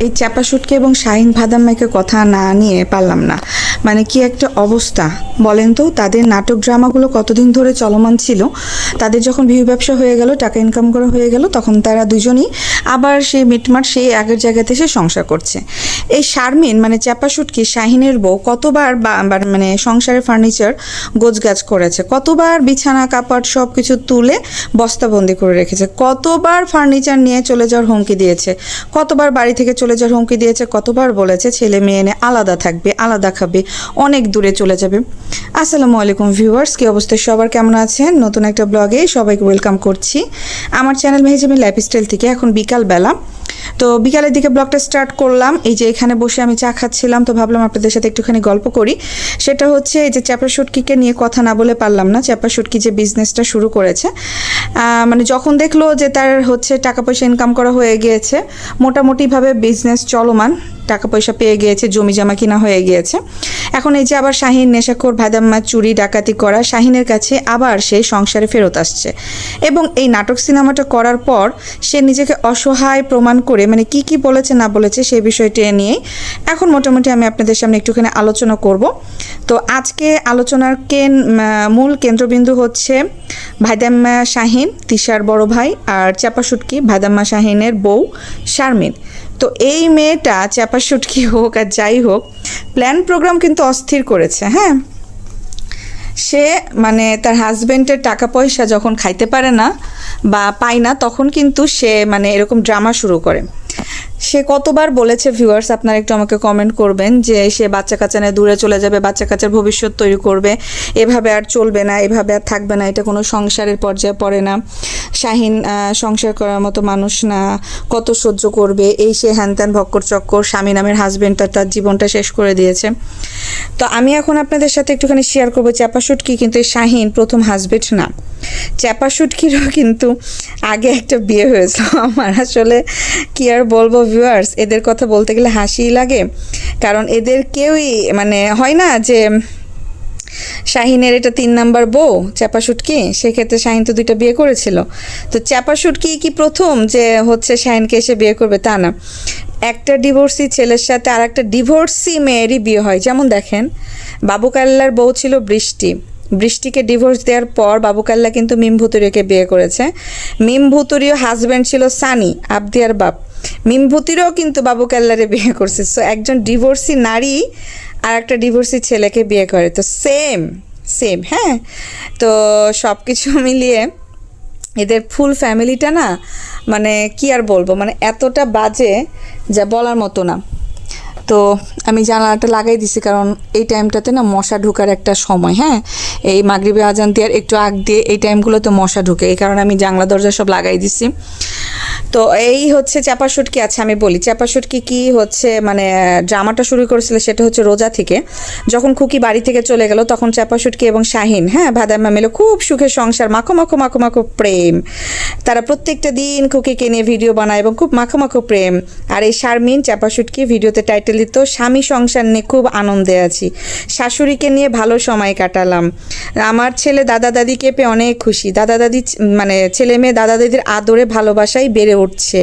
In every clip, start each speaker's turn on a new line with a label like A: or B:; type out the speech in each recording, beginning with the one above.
A: এই চাপা শুটকি এবং শাহিন ভাদাম্মাকে কথা না নিয়ে পারলাম না। মানে কি একটা অবস্থা বলেন তো। তাদের নাটক ড্রামাগুলো কতদিন ধরে চলমান ছিল, তাদের যখন ভিউ ব্যবসা হয়ে গেল, টাকা ইনকাম করা হয়ে গেল, তখন তারা দুজনই আবার সেই মিটমাট সেই আগের জায়গাতে এসে সংসার করছে। এই শারমিন মানে চাপা শুটকি শাহিনের বউ কতবার মানে সংসারের ফার্নিচার গোছগাছ করেছে, কতবার বিছানা কাপড় সব কিছু তুলে বস্তাবন্দি করে রেখেছে, কতবার ফার্নিচার নিয়ে চলে যাওয়ার হুমকি দিয়েছে, কতবার বাড়ি থেকে চলে যাওয়ার হুমকি দিয়েছে, কতবার বলেছে ছেলে মেয়ে এনে আলাদা থাকবে, আলাদা খাবে, অনেক দূরে চলে যাবে। আসসালামু আলাইকুম ভিউয়ার্স, কি অবস্থা সবার, কেমন আছেন? নতুন একটা ব্লগে সবাইকে ওয়েলকাম করছি আমার চ্যানেল মেহেজাবিন লাইফস্টাইল থেকে। এখন বিকালবেলা, তো বিকালের দিকে ব্লগটা স্টার্ট করলাম। এই যে এখানে বসে আমি চা খাচ্ছিলাম, তো ভাবলাম আপনাদের সাথে একটুখানি গল্প করি। সেটা হচ্ছে এই যে চাপা শুটকিকে নিয়ে কথা না বলে পারলাম না। চাপা শুটকি যে বিজনেসটা শুরু করেছে, মানে যখন দেখলো যে তার হচ্ছে টাকা পয়সা ইনকাম করা হয়ে গিয়েছে, মোটামুটিভাবে বিজনেস চলমান, টাকা পয়সা পেয়ে গিয়েছে, জমি জমা কিনা হয়ে গিয়েছে, এখন এই যে আবার শাহিন নেশাখোর ভাদাম্মা চুরি ডাকাতি করা শাহিনের কাছে আবার সেই সংসারে ফেরত আসছে। এবং এই নাটক সিনেমাটা করার পর সে নিজেকে অসহায় প্রমাণ করে, মানে কি কি বলেছে না বলেছে সেই বিষয়টি নিয়েই এখন মোটামুটি আমি আপনাদের সামনে একটুখানি আলোচনা করব। তো আজকে আলোচনার মূল কেন্দ্রবিন্দু হচ্ছে ভাদাম্মা শাহিন, তিশার বড় ভাই, আর চাপা শুটকি ভাদাম্মা শাহিনের বউ শারমিন। তো এই মেয়েটা চাপা শুটকি হোক আর যাই হোক, প্ল্যান প্রোগ্রাম কিন্তু অস্থির করেছে। হ্যাঁ, সে মানে তার হাজব্যান্ডের টাকা পয়সা যখন খাইতে পারে না বা পায় না, তখন কিন্তু সে মানে এরকম ড্রামা শুরু করে। সে কতবার বলেছে ভিউয়ার্স, আপনারা একটু আমাকে কমেন্ট করবেন, যে সে বাচ্চা কাচ্চা নিয়ে দূরে চলে যাবে, বাচ্চা কাচ্চার ভবিষ্যৎ তৈরি করবে, এভাবে আর চলবে না, এভাবে আর থাকবে না, এটা কোনো সংসারের পর্যায়ে পড়ে না, শাহিন সংসার করার মতো মানুষ না, কত সহ্য করবে, এই সে হ্যান ত্যান ভক্কর চক্কর, স্বামী নামের হাজব্যান্ডটা তার জীবনটা শেষ করে দিয়েছে। তো আমি এখন আপনাদের সাথে একটুখানি শেয়ার করবো, চাপা শুটকি কিন্তু শাহিন প্রথম হাজব্যান্ড না, চাপা শুটকিরও কিন্তু আগে একটা বিয়ে হয়েছিল। আমার আসলে কি আর বলবো ভিউয়ার্স, এদের কথা বলতে গেলে হাসিই লাগে, কারণ এদের কেউই মানে হয় না যে শাহিনের এটা 3 নাম্বার বউ চাপা শুটকি, সেক্ষেত্রে শাহিন তো 2টা বিয়ে করেছিল। তো চাপা শুটকি কি প্রথম যে হচ্ছে শাহিনকে এসে বিয়ে করবে তা না, একটা ডিভোর্সি ছেলের সাথে আর একটা ডিভোর্সি মেয়েরই বিয়ে হয়। যেমন দেখেন, বাবু কাল্লার বউ ছিল বৃষ্টি, বৃষ্টিকে ডিভোর্স দেওয়ার পর বাবু কাল্লা কিন্তু মিম ভুতুরিয়াকে বিয়ে করেছে। মিম ভুতুরিও হাজব্যান্ড ছিল সানি, আবদিয়ার বাপ। মিম ভুতুরিও কিন্তু বাবু কাল্লারে বিয়ে করছে। সো একজন ডিভোর্সি নারী আর একটা ডিভোর্সি ছেলেকে বিয়ে করে, তো সেম সেম। হ্যাঁ, তো সব কিছু মিলিয়ে এদের ফুল ফ্যামিলিটা না, মানে কি আর বলবো, মানে এতটা বাজে যা বলার মতো না। তো আমি জানালাটা লাগাই দিছি, কারণ এই টাইমটাতে না মশা ঢোকার একটা সময়। হ্যাঁ, এই মাগরিবে আজান দেওয়ার একটু আগ দিয়ে এই টাইমগুলোতে মশা ঢুকে, এই কারণে আমি জানলা দরজা সব লাগাই দিছি। তো এই হচ্ছে চাপা শুটকি। আচ্ছা আমি বলি, চাপা শুটকি কি হচ্ছে মানে ড্রামাটা শুরু করেছিল সেটা হচ্ছে রোজা থেকে, যখন খুকি বাড়ি থেকে চলে গেল, তখন চাপা শুটকি এবং শাহিন, হ্যাঁ ভাদাম্মা মিলে খুব সুখে সংসার, মাখো মাখো মাখো মাখো প্রেম। তারা প্রত্যেকটা দিন খুকিকে নিয়ে ভিডিও বানায় এবং খুব মাখো মাখো প্রেম। আর এই শারমিন চাপা শুটকি ভিডিওতে টাইটেল দিত স্বামী সংসার নিয়ে খুব আনন্দে আছি, শাশুড়িকে নিয়ে ভালো সময় কাটালাম, আমার ছেলে দাদা দাদিকে পেয়ে অনেক খুশি, দাদা দাদি মানে ছেলে মেয়ে দাদা দাদির আদরে ভালোবাসাই বেড়ে উঠছে।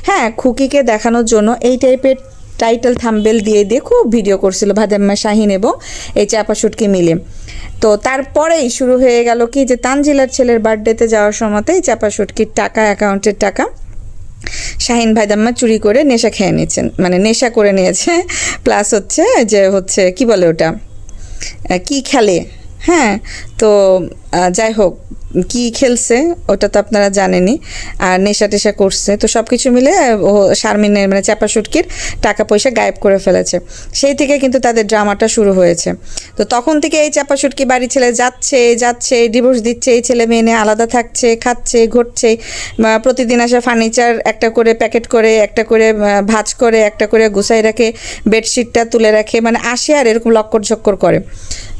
A: হ্যাঁ, খুকিকে দেখানোর জন্য এই টাইপের টাইটেল থাম্বনেল দিয়ে দিয়ে খুব ভিডিও করছিল ভাদাম্মা শাহিন এবং এই চাপা শুটকি মিলে। তো তারপরেই শুরু হয়ে গেল কি, যে তানজিলার ছেলের বার্থডেতে যাওয়ার সময়তেই চাপা শুটকির টাকা, অ্যাকাউন্টের টাকা শাহিন ভাদাম্মা চুরি করে নেশা খেয়ে নিয়েছেন, মানে নেশা করে নিয়েছে, প্লাস হচ্ছে যে হচ্ছে কি বলে ওটা, কি খেলে। হ্যাঁ, তো যাই হোক কি খেলছে ওটা তো আপনারা জানেনই, আর নেশা টেশা করছে। তো সব কিছু মিলে ও শারমিনের মানে চাপা শুটকির টাকা পয়সা গায়েব করে ফেলেছে। সেই থেকে কিন্তু তাদের ড্রামাটা শুরু হয়েছে। তো তখন থেকে এই চাপা শুটকি বাড়ি ছেলে যাচ্ছে ডিভোর্স দিচ্ছে, এই ছেলে মেয়ে নিয়ে আলাদা থাকছে, খাচ্ছে, ঘুরছে, প্রতিদিন আসা ফার্নিচার একটা করে প্যাকেট করে, একটা করে ভাঁজ করে, একটা করে গুছাই রাখে, বেডশিটটা তুলে রাখে, মানে আসে আর এরকম লক্কর ঝক্কর করে।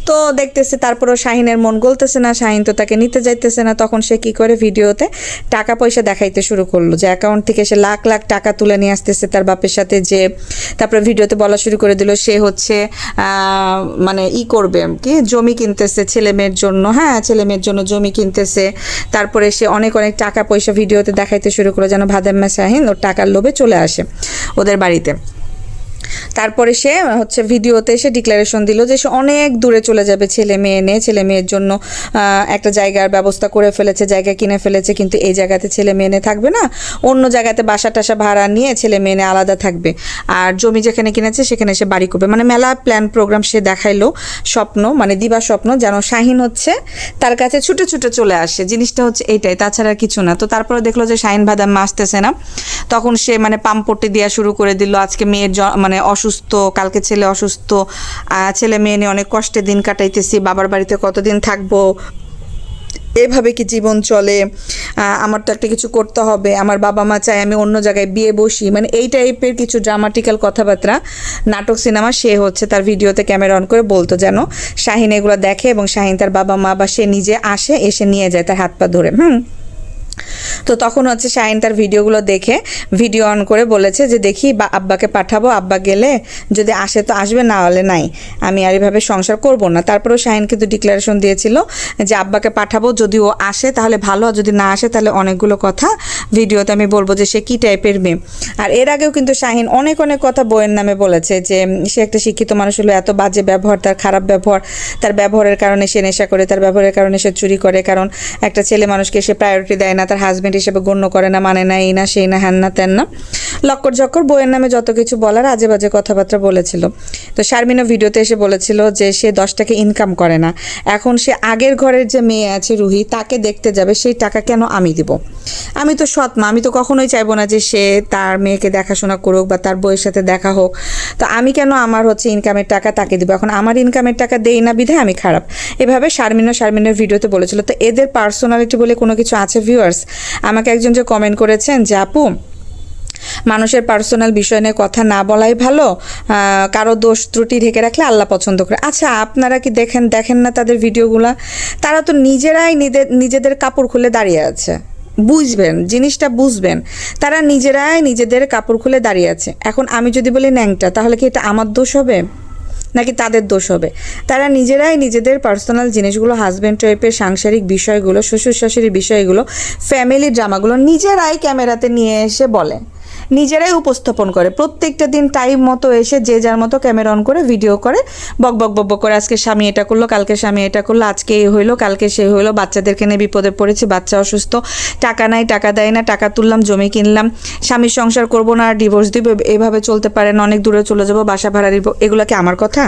A: তো দেখতেছে, তারপরও শাহিনের মন গলতেছে না, শাহিন তো তাকে নিতে যাইতেছে না। তখন সে কি করে, ভিডিওতে টাকা পয়সা দেখাইতে শুরু করলো যে অ্যাকাউন্ট থেকে সে লাখ লাখ টাকা তুলে নিয়ে আসতেছে তার বাপের সাথে। যে তারপরে ভিডিওতে বলা শুরু করে দিল সে হচ্ছে মানে করবে কি, জমি কিনতেছে ছেলে মেয়ের জন্য, হ্যাঁ ছেলে মেয়ের জন্য জমি কিনতেছে। তারপরে সে অনেক অনেক টাকা পয়সা ভিডিওতে দেখাইতে শুরু করলো যেন ভাদাম্মা শাহিন ওর টাকার লোভে চলে আসে ওদের বাড়িতে। তারপরে সে হচ্ছে ভিডিওতে এসে ডিক্লারেশন দিল যে সে অনেক দূরে চলে যাবে ছেলে মেয়ে নিয়ে, ছেলে মেয়ের জন্য একটা জায়গার ব্যবস্থা করে ফেলেছে, জায়গা কিনে ফেলেছে, কিন্তু এই জায়গাতে ছেলে মেয়ে নিয়ে থাকবে না, অন্য জায়গাতে বাসা টাসা ভাড়া নিয়ে ছেলে মেয়ে নিয়ে আলাদা থাকবে, আর জমি যেখানে কিনেছে সেখানে সে বাড়ি করবে। মানে মেলা প্ল্যান প্রোগ্রাম সে দেখাইলো, স্বপ্ন মানে দিবা স্বপ্ন যেন শাহিন হচ্ছে তার কাছে ছুটে ছুটে চলে আসে। জিনিসটা হচ্ছে এইটাই, তাছাড়া আর কিছু না। তো তারপরে দেখলো যে শাহিন ভাদাম্মা আসতেছে না, তখন সে মানে পাম্পটি দেওয়া শুরু করে দিল। আজকে মেয়ের মানে অসুস্থ, কালকে ছেলে অসুস্থ, ছেলে মেয়ে নিয়ে অনেক কষ্টে দিন কাটাইতেছি, বাবার বাড়িতে কতদিন থাকবো, এভাবে কি জীবন চলে, আমার তো একটা কিছু করতে হবে, আমার বাবা মা চায় আমি অন্য জায়গায় বিয়ে বসি, মানে এই টাইপের কিছু ড্রামাটিক্যাল কথাবার্তা নাটক সিনেমা সে হচ্ছে তার ভিডিওতে ক্যামেরা অন করে বলতো যেন শাহিন এগুলো দেখে এবং শাহিন তার বাবা মা বা সে নিজে আসে, এসে নিয়ে যায় তার হাত পা ধরে। তো তখন হচ্ছে শাহিন তার ভিডিওগুলো দেখে ভিডিও অন করে বলেছে যে দেখি বা আব্বাকে পাঠাবো, আব্বা গেলে যদি আসে তো আসবে, না হলে নাই, আমি আর এভাবে সংসার করব না। তারপরেও শাহিন কিন্তু ডিক্লারেশন দিয়েছিল যে আব্বাকে পাঠাবো, যদি ও আসে তাহলে ভালো, আর যদি না আসে তাহলে অনেকগুলো কথা ভিডিওতে আমি বলবো যে সে কী টাইপের মেয়ে। আর এর আগেও কিন্তু শাহিন অনেক অনেক কথা বইয়ের নামে বলেছে যে সে একটা শিক্ষিত মানুষ হলো, এত বাজে ব্যবহার, তার খারাপ ব্যবহার, তার ব্যবহারের কারণে সে নেশা করে, তার ব্যবহারের কারণে সে চুরি করে, কারণ একটা ছেলে মানুষকে সে প্রায়োরিটি দেয় না, তার হাজব্যান্ড হিসেবে গণ্য করে না, মানে না, এই না সেই না, হ্যান না তেন না, লক্কর ঝক্কর বইয়ের নামে যত কিছু বলার আজে বাজে কথাবার্তা বলেছিল। তো শারমিনও ভিডিওতে এসে বলেছিল যে সে 10 টাকা ইনকাম করে না, এখন সে আগের ঘরের যে মেয়ে আছে রুহি তাকে দেখতে যাবে, সেই টাকা কেন আমি দিব? আমি তো সৎ মা, আমি তো কখনোই চাইবো না যে সে তার মেয়েকে দেখাশোনা করুক বা তার বউয়ের সাথে দেখা হোক, তো আমি কেন আমার হচ্ছে ইনকামের টাকা তাকে দিব? এখন আমার ইনকামের টাকা দেই না বিধায় আমি খারাপ, এভাবে শারমিনের ভিডিওতে বলেছিল। তো এদের পার্সোনালিটি বলে কোনো কিছু আছে ভিউয়ার্স? আমাকে একজন যে কমেন্ট করেছেন যে আপু মানুষের পার্সোনাল বিষয় নিয়ে কথা না বলাই ভালো, কারো দোষ ত্রুটি ঢেকে রাখলে আল্লাহ পছন্দ করে। আচ্ছা আপনারা কি দেখেন না তাদের ভিডিওগুলা? তারা তো নিজেরাই নিজেদের কাপড় খুলে দাঁড়িয়ে আছে, বুঝবেন জিনিসটা, বুঝবেন তারা নিজেরাই নিজেদের কাপড় খুলে দাঁড়িয়ে আছে। এখন আমি যদি বলি ন্যাংটা, তাহলে কি এটা আমার দোষ হবে নাকি তাদের দোষ হবে? তারা নিজেরাই নিজেদের পার্সোনাল জিনিসগুলো, হাজব্যান্ড টাইপের সাংসারিক বিষয়গুলো, শ্বশুর শাশুড়ির বিষয়গুলো, ফ্যামিলি ড্রামাগুলো নিজেরাই ক্যামেরাতে নিয়ে এসে বলে, নিজেরাই উপস্থাপন করে। প্রত্যেকটা দিন টাইম মতো এসে যে যার মতো ক্যামেরা অন করে ভিডিও করে, বক বক বক বক করে আজকে স্বামী এটা করলো, কালকে স্বামী এটা করলো, আজকে এই হইলো, কালকে সে হইলো, বাচ্চাদেরকে নিয়ে বিপদে পড়েছে, বাচ্চা অসুস্থ, টাকা নাই, টাকা দেয় না, টাকা তুললাম, জমি কিনলাম, স্বামীর সংসার করবো না, ডিভোর্স দিব, এইভাবে চলতে পারে না, অনেক দূরে চলে যাবো, বাসা ভাড়া দিব। এগুলো কি আমার কথা?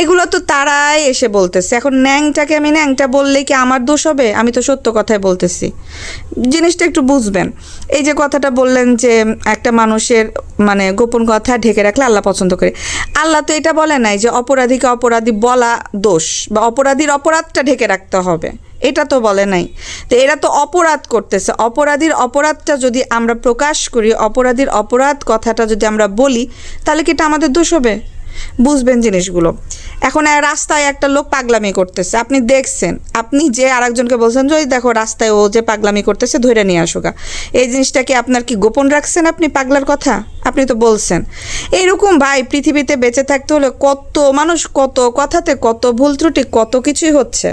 A: এগুলো তো তারাই এসে বলতেছে। এখন ন্যাংটাকে আমি ন্যাংটা বললেই কি আমার দোষ হবে? আমি তো সত্য কথাই বলতেছি, জিনিসটা একটু বুঝবেন। এই যে কথাটা বললেন যে একটা মানুষের মানে গোপন কথা ঢেকে রাখলে আল্লাহ পছন্দ করে, আল্লাহ তো এটা বলে নাই যে অপরাধীকে অপরাধী বলা দোষ বা অপরাধীর অপরাধটা ঢেকে রাখতে হবে, এটা তো বলে নাই। তো এরা তো অপরাধ করতেছে, অপরাধীর অপরাধটা যদি আমরা প্রকাশ করি, অপরাধীর অপরাধ কথাটা যদি আমরা বলি, তাহলে কি এটা আমাদের দোষ হবে? বুঝবেন জিনিসগুলো। এখন রাস্তায় একটা লোক পাগলামি করতেছে, আপনি দেখছেন, আপনি যে আরেকজনকে বলছেন যে ওই দেখো রাস্তায় ও যে পাগলামি করতেছে ধরে নিয়ে আসুকা, এই জিনিসটা কি আপনার কি গোপন রাখছেন আপনি পাগলার কথা? আপনি তো বলছেন। এইরকম ভাই পৃথিবীতে বেঁচে থাকতে হলে কত মানুষ, কত কথাতে কত ভুল ত্রুটি, কত কিছুই হচ্ছে,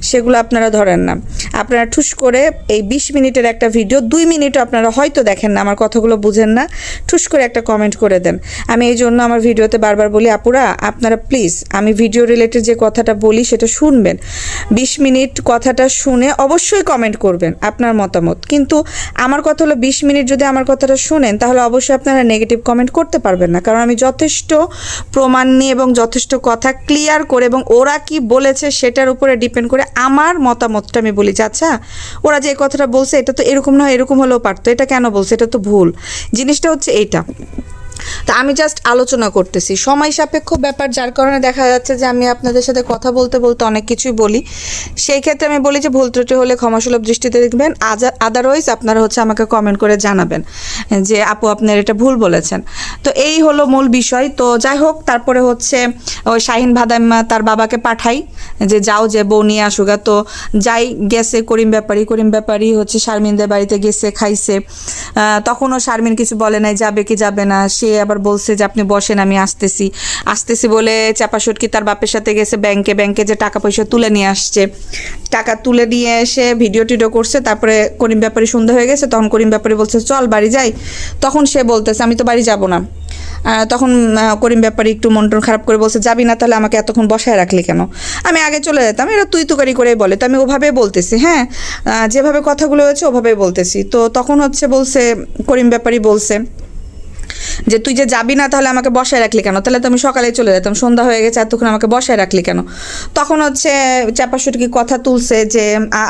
A: সেগুলো আপনারা ধরেন না। আপনারা ঠুস করে এই 20 মিনিটের একটা ভিডিও 2 মিনিটও আপনারা হয়তো দেখেন না, আমার কথাগুলো বুঝেন না, ঠুস করে একটা কমেন্ট করে দেন। আমি এই জন্য আমার ভিডিওতে বারবার বলি আপুরা আপনারা প্লিজ আমি ভিডিও রিলেটেড যে কথাটা বলি সেটা শুনবেন, 20 মিনিট কথাটা শুনে অবশ্যই কমেন্ট করবেন আপনার মতামত। কিন্তু আমার কথা হলো 20 মিনিট যদি আমার কথাটা শুনেন তাহলে অবশ্যই আপনারা নেগেটিভ কমেন্ট করতে পারবেন না, কারণ আমি যথেষ্ট প্রমাণ নিয়ে এবং যথেষ্ট কথা ক্লিয়ার করে এবং ওরা কি বলেছে সেটার উপরে ডিপেন্ড করে আমার মতামতটা আমি বলি যে আচ্ছা ওরা যে এই কথাটা বলছে এটা তো এরকম না, এরকম হলেও পারতো, এটা কেন বলছে, এটা তো ভুল। জিনিসটা হচ্ছে এইটা। তা আমি জাস্ট আলোচনা করতেছি, সময় সাপেক্ষ ব্যাপার, যার কারণে দেখা যাচ্ছে যে আমি আপনাদের সাথে কথা বলতে বলতে অনেক কিছুই বলি। সেই ক্ষেত্রে আমি বলি যে ভুল ত্রুটি হলে ক্ষমাসুলভ দৃষ্টিতে দেখবেন, আদারওয়াইজ আপনারা হচ্ছে আমাকে কমেন্ট করে জানাবেন যে আপু আপনার এটা ভুল বলেছেন। তো এই হলো মূল বিষয়। তো যাই হোক, তারপরে হচ্ছে ওই শাহিন ভাদাইম্মা তার বাবাকে পাঠাই যে যাও যে বউ নিয়ে আসুগা। তো যাই, গেছে করিম ব্যাপারী হচ্ছে শারমিনদের বাড়িতে গেছে, খাইছে। তখনও শারমিন কিছু বলে নাই, যাবে কি যাবে না। সে আবার বলছে যে আপনি বসেন, আমি আসতেছি বলে চাপাসুটকি তার বাপের সাথে গেছে ব্যাংকে যে টাকা পয়সা তুলে নিয়ে আসছে। টাকা তুলে নিয়ে এসে ভিডিও টিডিও করছে। তারপরে করিম ব্যাপারী সন্ধ্যা হয়ে গেছে, তখন করিম ব্যাপারী বলছে চল বাড়ি যাই। তখন সে বলতেছে আমি তো বাড়ি যাব না। তখন করিম ব্যাপারী একটু মন টন খারাপ করে বলছে যাবি না তাহলে আমাকে এতক্ষণ বসায় রাখলি কেন, আমি আগে চলে যেতাম। এরা তুই তুকারি করে বলে, তো আমি ওভাবে বলতেছি, হ্যাঁ যেভাবে কথাগুলো হয়েছে ওভাবেই বলতেছি। তো তখন হচ্ছে বলছে, করিম ব্যাপারী বলছে যে তুই যে যাবি না তাহলে আমাকে বসায় রাখলি কেন, তাহলে তো আমি সকালে চলে যেতাম, সন্ধ্যা হয়ে গেছে এতক্ষণ আমাকে বসায় রাখলি কেন। তখন হচ্ছে চাপাসুটকি কথা তুলছে যে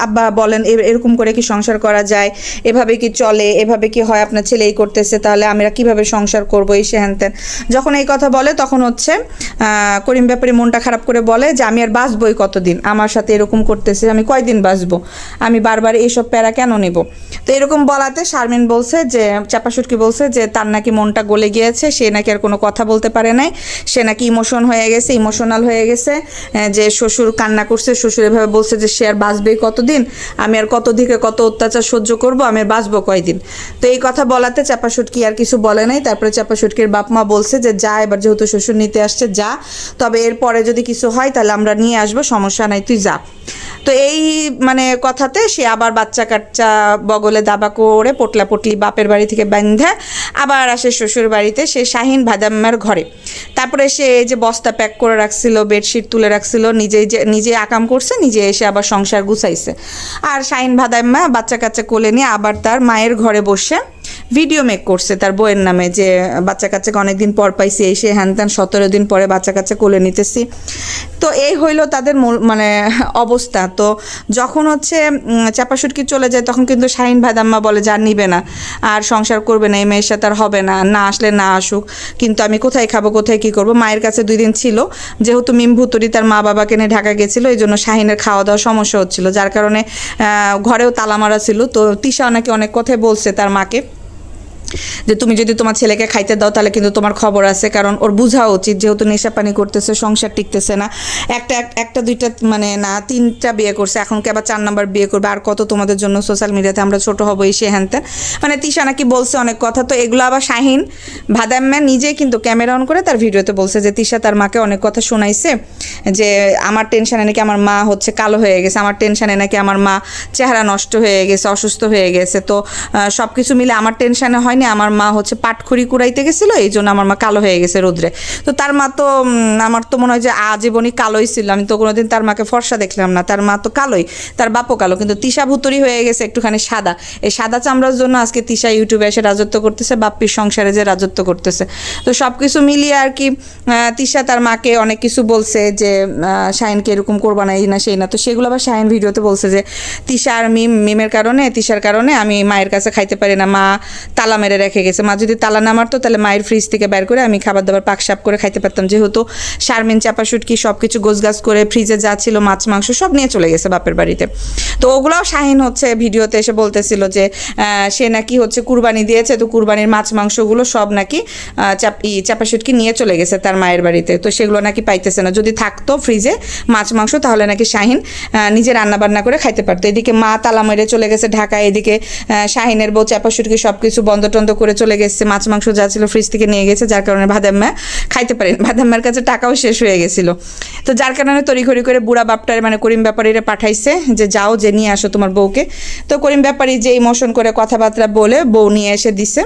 A: আব্বা বলেন এরকম করে কি সংসার করা যায়, এভাবে কি চলে, এভাবে কি হয়, আপনার ছেলে এই করতেছে, তাহলে আমরা কিভাবে সংসার করবো, এই সে হ্যান ত্যান। যখন এই কথা বলে তখন হচ্ছে করিম ব্যাপারী মনটা খারাপ করে বলে যে আমি আর বাঁচবই কতদিন, আমার সাথে এরকম করতেছে, আমি কয়দিন বাঁচবো, আমি বারবার এইসব প্যারা কেন নেব। তো এরকম বলাতে শারমিন বলছে যে চাপাসুটকি বলছে যে তার নাকি মনটা গলে গিয়েছে, সে নাকি আর কোনো কথা বলতে পারে নাই, সে নাকি ইমোশনাল হয়ে গেছে, যে শ্বশুর কান্না করছে, শ্বশুর এভাবে বলছে যে সে আর বাঁচবেই কতদিন, আমি আর কত অত্যাচার সহ্য করব, আমি আর বাঁচবো কয়দিন। তো এই কথা বলাতে চাপাসুটকি আর কিছু বলে নাই। তারপরে চাপাসুটকির বাপ মা বলছে যে যা, এবার যেহেতু শ্বশুর নিতে আসছে যা, তবে এরপরে যদি কিছু হয় তাহলে আমরা নিয়ে আসবো, সমস্যা নাই, তুই যা। তো এই মানে কথাতে সে আবার বাচ্চা কাচ্চা বগলে দাবা করে পোটলি বাপের বাড়ি থেকে বান্ধে আবার আসে শ্বশুর বাড়িতে, সে শাহিন ভাদাম্মার ঘরে। তারপরে সে এই যে বস্তা প্যাক করে রাখছিল, বেডশিট তুলে রাখছিল, নিজে আকাম করছে, নিজে এসে আবার সংসার গুছাইছে। আর শাহিন ভাদাম্মা বাচ্চা কাচ্চা কোলে নিয়ে আবার তার মায়ের ঘরে বসে ভিডিও মেক করছে তার বইয়ের নামে, যে বাচ্চা কাচ্চাকে অনেকদিন পর পাইছি, এসে হ্যান ত্যান 17 দিন পরে বাচ্চা কাচ্চা কোলে নিতেছি। তো এই হইলো তাদের মানে অবস্থা। তো যখন হচ্ছে চাপাসুটকি চলে যায় তখন কিন্তু শাহিন ভাদাম্মা বলে যা নিবে না, আর সংসার করবে না, এই মেয়ের সাথে আর হবে না, না আসলে না আসুক, কিন্তু আমি কোথায় খাবো, কোথায় কী করবো। মায়ের কাছে 2 দিন ছিল, যেহেতু মিমভুতরি তার মা বাবাকে নিয়ে ঢাকা গেছিলো, এই জন্য শাহিনের খাওয়া দাওয়া সমস্যা হচ্ছিল, যার কারণে ঘরেও তালা মারা ছিল। তো তিশা নাকি অনেক কথাই বলছে তার মাকে যে তুমি যদি তোমার ছেলেকে খাইতে দাও তাহলে কিন্তু তোমার খবর আছে, কারণ ওর বোঝা উচিত, যেহেতু নেশা পানি করতেছে, সংসার টিকতেছে না, একটা দুইটা মানে না 3টা বিয়ে করছে, এখন কি আবার 4 নাম্বার বিয়ে করবে, আর কত তোমাদের জন্য সোশ্যাল মিডিয়াতে আমরা ছোট হবো, এই সে হ্যান ত্যান, মানে তিশা নাকি বলছে অনেক কথা। তো এগুলো আবার শাহিন ভাদাম্মা নিজেই কিন্তু ক্যামেরা অন করে তার ভিডিওতে বলছে যে তিশা তার মাকে অনেক কথা শোনাইছে, যে আমার টেনশনে নাকি আমার মা হচ্ছে কালো হয়ে গেছে, আমার টেনশনে নাকি আমার মা চেহারা নষ্ট হয়ে গেছে, অসুস্থ হয়ে গেছে। তো সব কিছু মিলে আমার টেনশনে হয়, আমার মা হচ্ছে পাটখড়ি কুড়াইতে গেছিলো, এই জন্য আমার মা কালো হয়ে গেছে রোদ্রে। তো তার মা তো আমার তো মনে হয় যে আজীবনই কালোই ছিল, আমি তো কোনোদিন তার মাকে ফর্সা দেখলাম না, তার মা তো কালোই, তার বাপও কালো, কিন্তু তিশা ভুতুরি হয়ে গেছে একটুখানি সাদা। এই সাদা চামড়ার জন্য আজকে তিশা ইউটিউবে এসে রাজত্ব করতেছে, বাপ্পির সংসারে যে রাজত্ব করতেছে। তো সব কিছু মিলিয়ে আর কি তিশা তার মাকে অনেক কিছু বলছে যে শাহিনকে এরকম করবা না, এই না সেই না। তো সেগুলো আবার শাহিন ভিডিওতে বলছে যে তিশা আর মিমের কারণে, তিশার কারণে আমি মায়ের কাছে খাইতে পারি না, মা তালা মেরে রেখে গেছে, মা যদি তালা না মারতো তাহলে মায়ের ফ্রিজ থেকে বের করে আমি খাবার দাবার পাকসাপ করে খাইতে পারতাম, যেহেতু শারমিন চাপাসুটকি সব কিছু গোছগাছ করে ফ্রিজে যা ছিল মাছ মাংস সব নিয়ে চলে গেছে বাপের বাড়িতে। তো ওগুলোও শাহিন হচ্ছে ভিডিওতে এসে বলতেছিল যে সে নাকি হচ্ছে কুরবানি দিয়েছে, তো কুরবানির মাছ মাংসগুলো সব নাকি চাপাসুটকি নিয়ে চলে গেছে তার মায়ের বাড়িতে, তো সেগুলো নাকি পাইতেছে না, যদি থাকতো ফ্রিজে মাছ মাংস তাহলে নাকি শাহিন নিজে রান্না বান্না করে খাইতে পারতো। এদিকে মা তালা মেরে চলে গেছে ঢাকায়, এদিকে শাহিনের বউ চাপাসুটকি সব কিছু বন্ধ টন্ধ করে চলে গেছে, মাছ মাংস যা ছিল ফ্রিজ থেকে নিয়ে গেছে, যার কারণে ভাদাম্মা খাইতে পারেন, ভাদাম্মার কাছে টাকাও শেষ হয়ে গেছিল। তো যার কারণে তড়িঘড়ি করে বুড়া বাপটারে মানে করিম ব্যাপারীরা পাঠাইছে যে যাও যে নিয়ে আসো তোমার বউকে। তো করিম ব্যাপারী যে ইমোশন করে কথাবার্তা বলে বউ নিয়ে এসে দিছে,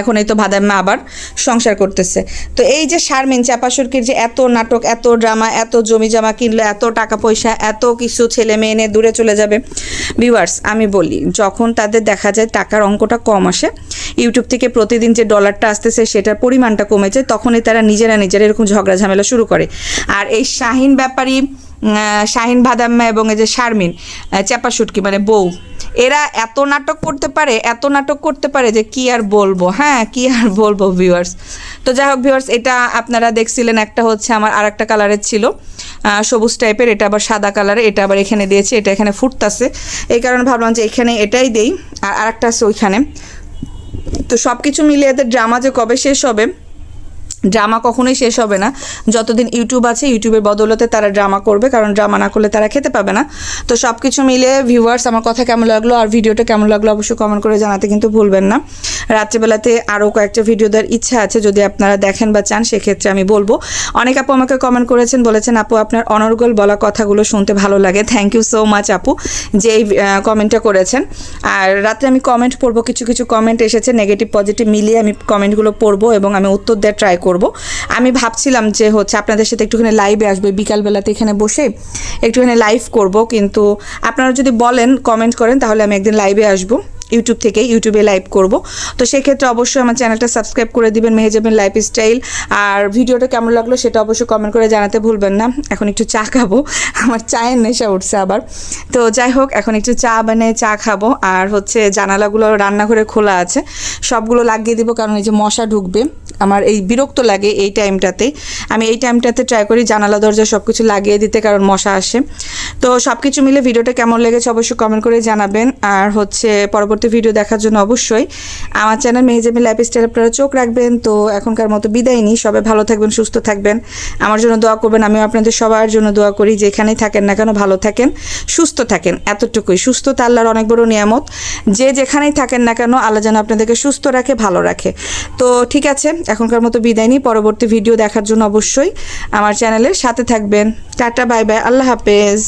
A: এখন এই তো ভাদাম্মা আবার সংসার করতেছে। তো এই যে শারমিন চাপাসুটকির যে এত নাটক, এত ড্রামা, এত জমি জমা কিনলো, এত টাকা পয়সা, এত কিছু ছেলে মেয়ে নিয়ে দূরে চলে যাবে। ভিউয়ার্স আমি বলি, যখন তাদের দেখা যায় টাকার অঙ্কটা কম আসে, ইউটিউব থেকে প্রতিদিন যে ডলারটা আসতেছে সেটার পরিমাণটা কমে যায়, তখনই তারা নিজেরা এরকম ঝগড়া ঝামেলা শুরু করে। আর এই শাহিন ব্যাপারী শাহিন ভাদাম্মা এবং এই যে শারমিন চাপা শুটকি মানে বউ, এরা এত নাটক করতে পারে যে কি আর বলবো, হ্যাঁ কি আর বলবো ভিউয়ার্স। তো যাই হোক ভিউয়ার্স, এটা আপনারা দেখছিলেন, একটা হচ্ছে আমার আর একটা কালারের ছিল সবুজ টাইপের, এটা আবার সাদা কালারের, এটা আবার এখানে দিয়েছি, এটা এখানে ফুটতাছে, এই কারণে ভাবলাম যে এখানে এটাই দেই, আর আরেকটা আছে ওইখানে। তো সব কিছু মিলিয়ে এদের ড্রামা যে কবে শেষ হবে, ড্রামা কখনোই শেষ হবে না, যতদিন ইউটিউব আছে ইউটিউবের বদৌলতে তারা ড্রামা করবে, কারণ ড্রামা না করলে তারা খেতে পাবে না। তো সব কিছু মিলিয়ে ভিউয়ার্স আমার কথা কেমন লাগলো আর ভিডিওটা কেমন লাগলো অবশ্যই কমেন্ট করে জানাতে কিন্তু ভুলবেন না। রাত্রেবেলাতে আরও কয়েকটা ভিডিও দেওয়ার ইচ্ছা আছে, যদি আপনারা দেখেন বা চান সেক্ষেত্রে আমি বলবো। অনেক আপু আমাকে কমেন্ট করেছেন, বলেছেন আপু আপনার অনর্গল বলা কথাগুলো শুনতে ভালো লাগে। থ্যাংক ইউ সো মাচ আপু যে এই কমেন্টটা করেছেন। আর রাত্রে আমি কমেন্ট পড়বো, কিছু কিছু কমেন্ট এসেছে নেগেটিভ পজিটিভ মিলিয়ে আমি কমেন্টগুলো পড়বো এবং আমি উত্তর দেওয়ার ট্রাই করব। আমি ভাবছিলাম যে হচ্ছে আপনাদের সাথে একটুখানি লাইভে আসবে, বিকালবেলাতে এখানে বসে একটুখানি লাইভ করব, কিন্তু আপনারা যদি বলেন কমেন্ট করেন তাহলে আমি একদিন লাইভে আসবো ইউটিউব থেকে, ইউটিউবে লাইভ করব। তো সেক্ষেত্রে অবশ্যই আমার চ্যানেলটা সাবস্ক্রাইব করে দিবেন, মেহেজাবিন লাইফস্টাইল। আর ভিডিওটা কেমন লাগলো সেটা অবশ্যই কমেন্ট করে জানাতে ভুলবেন না। এখন একটু চা খাবো, আমার চায়ের নেশা উঠছে আবার। তো যাই হোক, এখন একটু চা বানিয়ে চা খাবো। আর হচ্ছে জানালাগুলো রান্নাঘরে খোলা আছে, সবগুলো লাগিয়ে দিব, কারণ এই যে মশা ঢুকবে, আমার এই বিরক্ত লাগে এই টাইমটাতে। আমি এই টাইমটাতে ট্রাই করি জানালা দরজা সব কিছু লাগিয়ে দিতে, কারণ মশা আসে। তো সব কিছু মিলে ভিডিওটা কেমন লেগেছে অবশ্যই কমেন্ট করে জানাবেন। আর হচ্ছে পরবর্তী ভিডিও দেখার জন্য অবশ্যই আমার চ্যানেল মেহেজাবিন লাইফস্টাইল আপনারা চোখ রাখবেন। তো এখনকার মতো বিদায় নিই, সবাই ভালো থাকবেন, সুস্থ থাকবেন, আমার জন্য দোয়া করবেন। আমিও আপনাদের সবার জন্য দোয়া করি, যেখানেই থাকেন না কেন ভালো থাকেন, সুস্থ থাকেন, এতটুকুই। সুস্থতা আল্লাহর অনেক বড় নিয়ামত, যে যেখানেই থাকেন না কেন আল্লাহ যেন আপনাদেরকে সুস্থ রাখে, ভালো রাখে। তো ঠিক আছে, এখনকার মতো বিদায় নিই, পরবর্তী ভিডিও দেখার জন্য অবশ্যই আমার চ্যানেলের সাথে থাকবেন। টাটা, বাই বাই, আল্লাহ হাফেজ।